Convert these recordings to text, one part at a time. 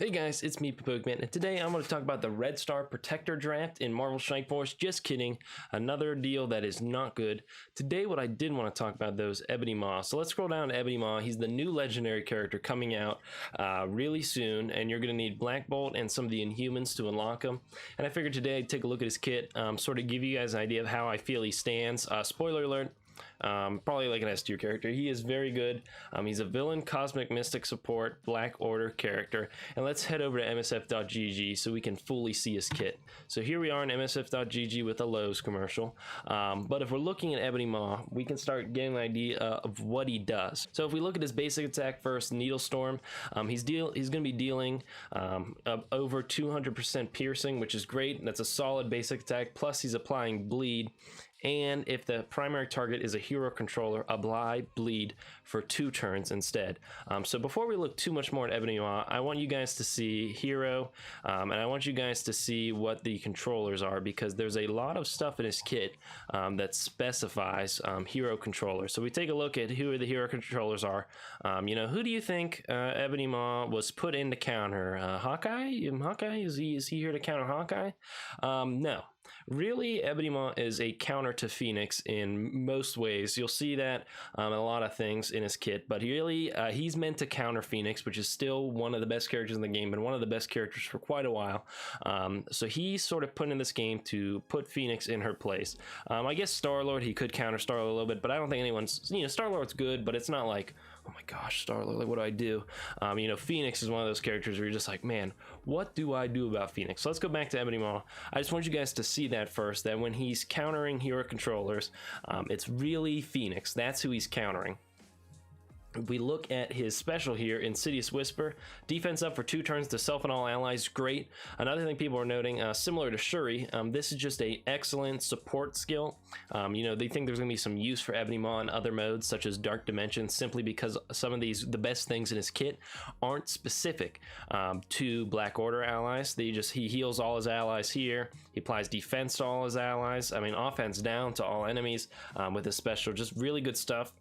Hey guys, it's me, Pokemon, and today I'm going to talk about the Red Star Protector draft in Marvel Strike Force. Just kidding, another deal that is not good. Today what I did want to talk about though is Ebony Maw. So let's scroll down to Ebony Maw. He's the new legendary character coming out really soon, and you're going to need Black Bolt and some of the Inhumans to unlock him. And I figured today I'd take a look at his kit, sort of give you guys an idea of how I feel he stands. Spoiler alert. Probably like an S tier character. He is very good. He's a villain, cosmic mystic support, Black Order character. And let's head over to msf.gg so we can fully see his kit. So here we are in msf.gg with a Lowe's commercial. But if we're looking at Ebony Maw, we can start getting an idea of what he does. So if we look at his basic attack first, Needle Storm, he's going to be dealing over 200% piercing, which is great. That's a solid basic attack. Plus he's applying bleed. And if the primary target is a hero controller, apply bleed for 2 turns instead. So before we look too much more at Ebony Maw, I want you guys to see hero, and I want you guys to see what the controllers are, because there's a lot of stuff in his kit that specifies hero controllers. So we take a look at who the hero controllers are. Who do you think Ebony Maw was put in to counter? Hawkeye? Hawkeye? Is he here to counter Hawkeye? No. Really, Ebony Maw is a counter to Phoenix in most ways. You'll see that a lot of things in his kit, but really he's meant to counter Phoenix, which is still one of the best characters in the game and one of the best characters for quite a while. So he's sort of put in this game to put Phoenix in her place. I guess Star-Lord, he could counter Star-Lord a little bit, but I don't think anyone's, Star-Lord's good, but it's not like, oh my gosh, Star-Lord, like, what do I do? Phoenix is one of those characters where you're just like, man, what do I do about Phoenix? So let's go back to Ebony Maw. I just want you guys to see that first, that when he's countering hero controllers, it's really Phoenix. That's who he's countering. If we look at his special here, Insidious Whisper, defense up for 2 turns to self and all allies, great. Another thing people are noting, similar to Shuri, this is just a excellent support skill. They think there's gonna be some use for Ebony Maw in other modes, such as Dark Dimensions, simply because some of the best things in his kit aren't specific to Black Order allies. He heals all his allies here. He applies defense to all his allies. Offense down to all enemies with his special. Just really good stuff.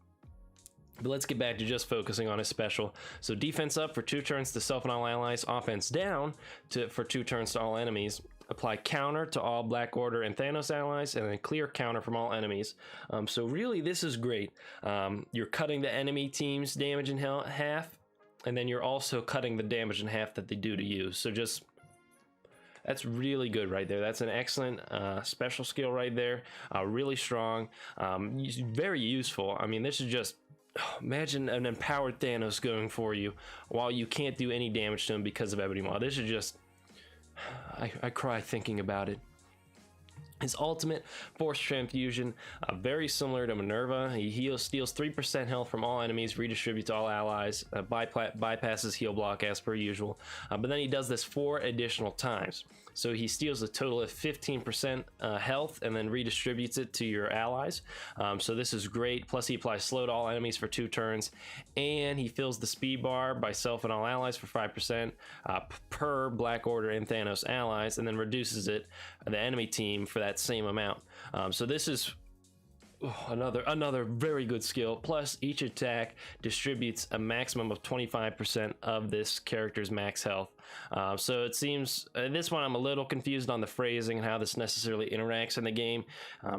But let's get back to just focusing on his special. So defense up for 2 turns to self and all allies, offense down for 2 turns to all enemies. Apply counter to all Black Order and Thanos allies, and then clear counter from all enemies. So really, this is great. You're cutting the enemy team's damage in half, and then you're also cutting the damage in half that they do to you. So that's really good right there. That's an excellent special skill right there. Really strong, very useful. This is just, imagine an empowered Thanos going for you while you can't do any damage to him because of Ebony Maw. This is just, I cry thinking about it. His ultimate, Force Transfusion, very similar to Minerva. He steals 3% health from all enemies, redistributes to all allies, bypasses heal block as per usual. But then he does this 4 additional times. So he steals a total of 15% health and then redistributes it to your allies. So this is great. Plus he applies slow to all enemies for 2 turns. And he fills the speed bar by self and all allies for 5% per Black Order and Thanos allies, and then reduces it, the enemy team, for that same amount. So this is another very good skill. Plus each attack distributes a maximum of 25% of this character's max health. So it seems this one I'm a little confused on the phrasing and how this necessarily interacts in the game.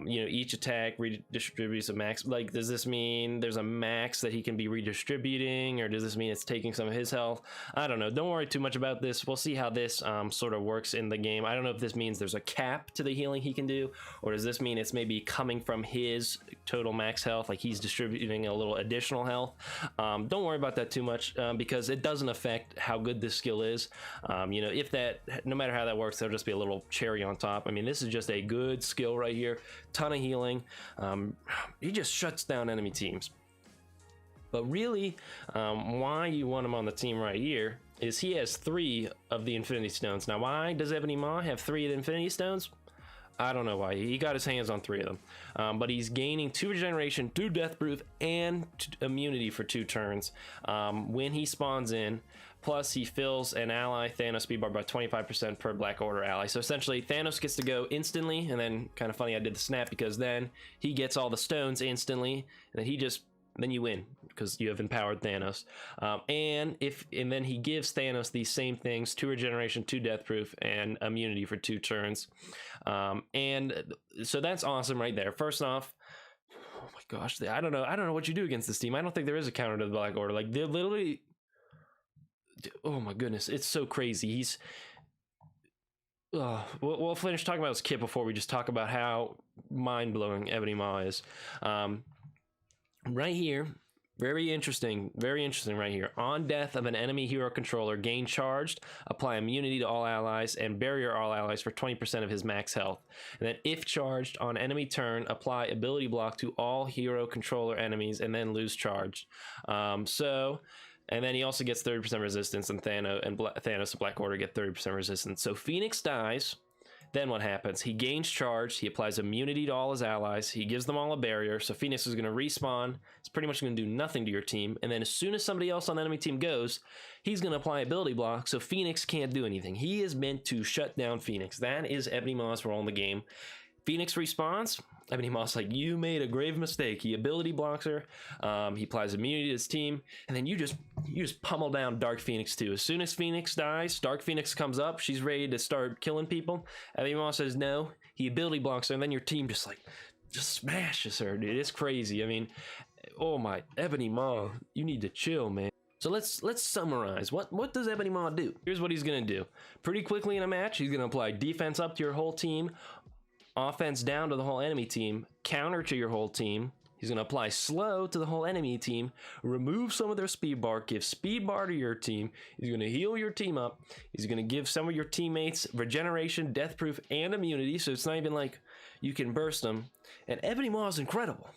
Each attack redistributes a max. Like, does this mean there's a max that he can be redistributing, or does this mean it's taking some of his health? I don't know. Don't worry too much about this. We'll see how this sort of works in the game. I don't know if this means there's a cap to the healing he can do, or does this mean it's maybe coming from his total max health, like he's distributing a little additional health. Don't worry about that too much, because it doesn't affect how good this skill is. No matter how that works, there'll just be a little cherry on top. This is just a good skill right here. Ton of healing. He just shuts down enemy teams. But really, why you want him on the team right here is he has 3 of the Infinity Stones. Now, why does Ebony Maw have 3 of the Infinity Stones? I don't know why. He got his hands on 3 of them. But he's gaining 2 regeneration, 2 death proof, and immunity for 2 turns when he spawns in. Plus, he fills an ally Thanos speed bar by 25% per Black Order ally. So essentially, Thanos gets to go instantly, and then, kind of funny, I did the snap, because then he gets all the stones instantly, and then then you win. because you have empowered Thanos. And then he gives Thanos these same things: 2 regeneration, 2 death proof, and immunity for 2 turns. And so that's awesome right there. First off, oh my gosh, I don't know what you do against this team. I don't think there is a counter to the Black Order. Like, they're literally, oh my goodness, it's so crazy. We'll finish talking about his kit before we just talk about how mind-blowing Ebony Maw is. Right here, very interesting right here. On death of an enemy hero controller, gain charged, apply immunity to all allies, and barrier all allies for 20% of his max health. And then if charged on enemy turn, apply ability block to all hero controller enemies, and then lose charge. And then he also gets 30% resistance, and Thanos and Black Order get 30% resistance. So Phoenix dies. Then what happens? He gains charge. He applies immunity to all his allies. He gives them all a barrier. So Phoenix is going to respawn. It's pretty much going to do nothing to your team. And then as soon as somebody else on the enemy team goes, he's going to apply ability block. So Phoenix can't do anything. He is meant to shut down Phoenix. That is Ebony Maw's role in the game. Phoenix responds. Ebony Maw's like, you made a grave mistake. He ability blocks her. He applies immunity to his team, and then you just pummel down Dark Phoenix too. As soon as Phoenix dies, Dark Phoenix comes up. She's ready to start killing people. Ebony Maw says no. He ability blocks her, and then your team just smashes her, dude. It's crazy. I mean, oh my, Ebony Maw, you need to chill, man. So let's summarize. What does Ebony Maw do? Here's what he's gonna do. Pretty quickly in a match, he's gonna apply defense up to your whole team, offense down to the whole enemy team, counter to your whole team. He's going to apply slow to the whole enemy team, remove some of their speed bar, give speed bar to your team. He's going to heal your team up. He's going to give some of your teammates regeneration, death proof, and immunity, so it's not even like you can burst them. And Ebony Maw is incredible.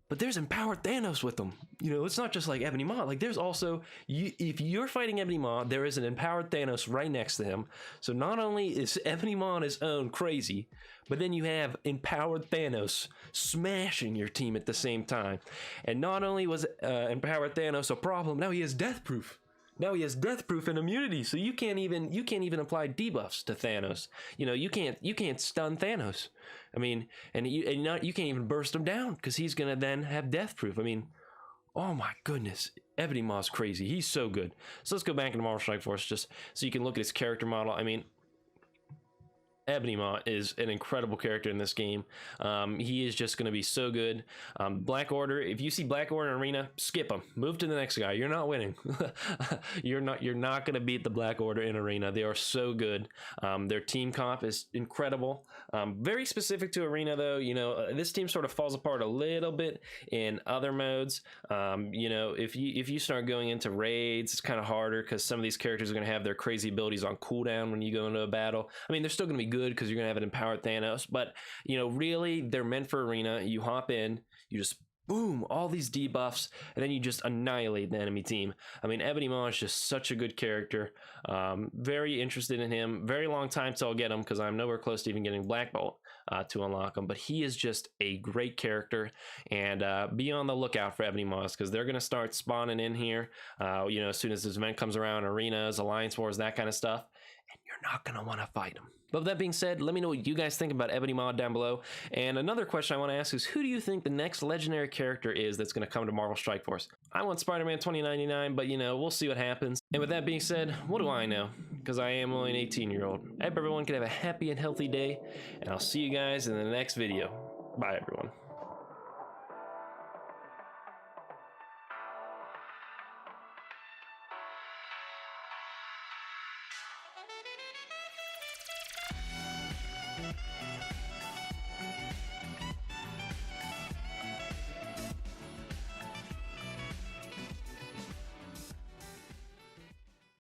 But there's empowered Thanos with them. You know, it's not just like Ebony Maw. Like, there's also, if you're fighting Ebony Maw, there is an empowered Thanos right next to him. So not only is Ebony Maw on his own crazy, but then you have empowered Thanos smashing your team at the same time. And not only was empowered Thanos a problem, now he has death proof. Now he has death proof and immunity, so you can't even apply debuffs to Thanos. You know, you can't stun Thanos. I mean, and you can't even burst him down because he's gonna then have death proof. I mean, oh my goodness, Ebony Maw's crazy. He's so good. So let's go back into Marvel Strike Force just so you can look at his character model. I mean, Ebony Maw is an incredible character in this game. He is just going to be so good. Black Order, if you see Black Order in Arena, skip him. Move to the next guy. You're not winning. You're not going to beat the Black Order in Arena. They are so good. Their team comp is incredible. Very specific to Arena, though. You know, this team sort of falls apart a little bit in other modes. You know, if you start going into raids, it's kind of harder because some of these characters are going to have their crazy abilities on cooldown when you go into a battle. I mean, they're still going to be good because you're gonna have an empowered Thanos, but you know, really they're meant for Arena. You hop in, you just boom, all these debuffs, and then you just annihilate the enemy team. I mean, Ebony Maw is just such a good character. Very interested in him. Very long time till I'll get him because I'm nowhere close to even getting Black Bolt to unlock him, but he is just a great character. And be on the lookout for Ebony Maw because they're gonna start spawning in here, you know, as soon as this event comes around, arenas, alliance wars, that kind of stuff, and you're not gonna want to fight them. But with that being said, let me know what you guys think about Ebony Maw down below. And another question I want to ask is, who do you think the next legendary character is that's going to come to Marvel Strike Force? I want Spider-Man 2099, but you know, we'll see what happens. And with that being said, what do I know? Because I am only an 18-year-old. I hope everyone can have a happy and healthy day, and I'll see you guys in the next video. Bye, everyone.